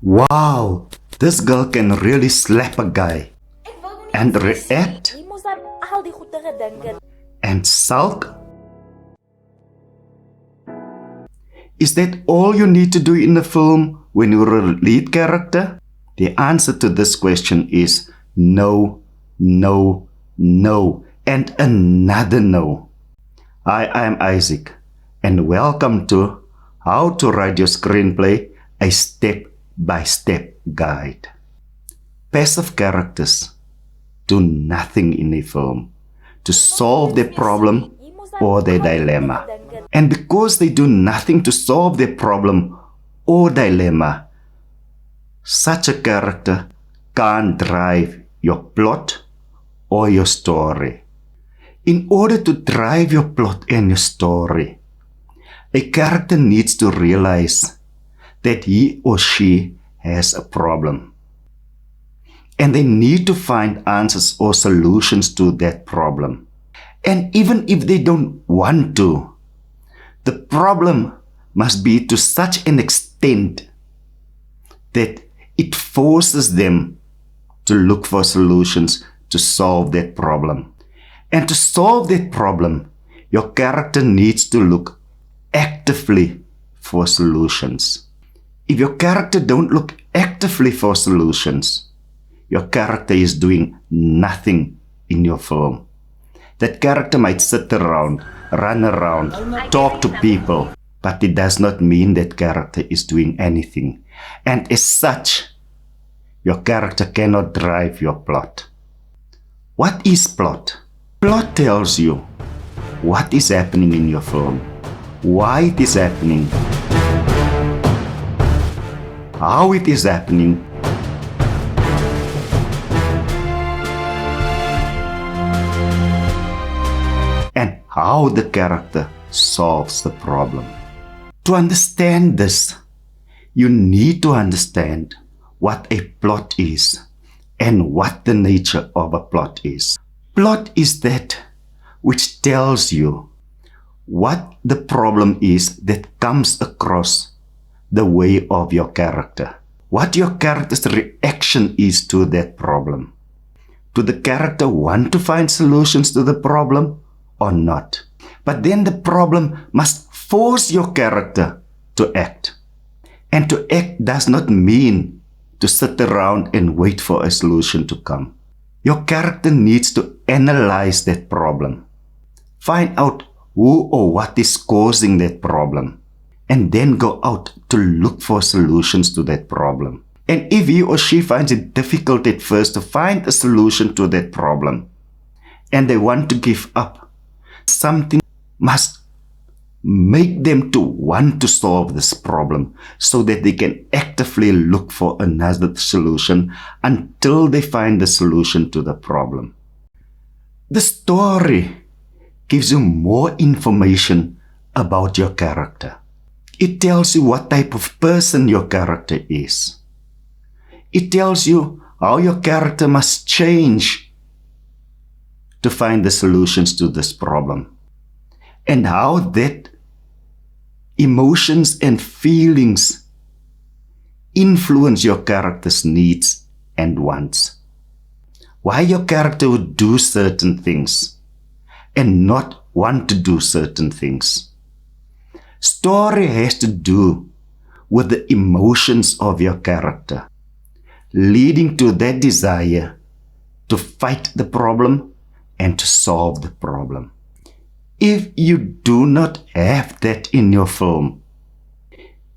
Wow, this girl can really slap a guy and react and sulk. Is that all you need to do in a film when you're a lead character? The answer to this question is no, no, no, and another no. I am Isaac, and welcome to How to Write Your Screenplay, a step-by-step guide. Passive characters do nothing in a film to solve their problem or their dilemma. And because they do nothing to solve their problem or dilemma, such a character can't drive your plot or your story. In order to drive your plot and your story, a character needs to realize that he or she has a problem. And they need to find answers or solutions to that problem. And even if they don't want to, the problem must be to such an extent that it forces them to look for solutions to solve that problem. And to solve that problem, your character needs to look actively for solutions. If your character don't look actively for solutions, your character is doing nothing in your film. That character might sit around, run around, talk to people, but it does not mean that character is doing anything. And as such, your character cannot drive your plot. What is plot? Plot tells you what is happening in your film, why it is happening, how it is happening, and how the character solves the problem. To understand this, you need to understand what a plot is and what the nature of a plot is. Plot is that which tells you what the problem is that comes across the way of your character. What your character's reaction is to that problem. Do the character want to find solutions to the problem or not? But then the problem must force your character to act. And to act does not mean to sit around and wait for a solution to come. Your character needs to analyze that problem. Find out who or what is causing that problem. And then go out to look for solutions to that problem. And if he or she finds it difficult at first to find a solution to that problem, and they want to give up, something must make them to want to solve this problem so that they can actively look for another solution until they find the solution to the problem. The story gives you more information about your character. It tells you what type of person your character is. It tells you how your character must change to find the solutions to this problem, and how that emotions and feelings influence your character's needs and wants. Why your character would do certain things and not want to do certain things. Story has to do with the emotions of your character, leading to that desire to fight the problem and to solve the problem. If you do not have that in your film,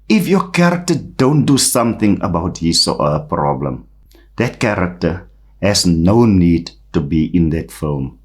if your character don't do something about his or her problem, that character has no need to be in that film.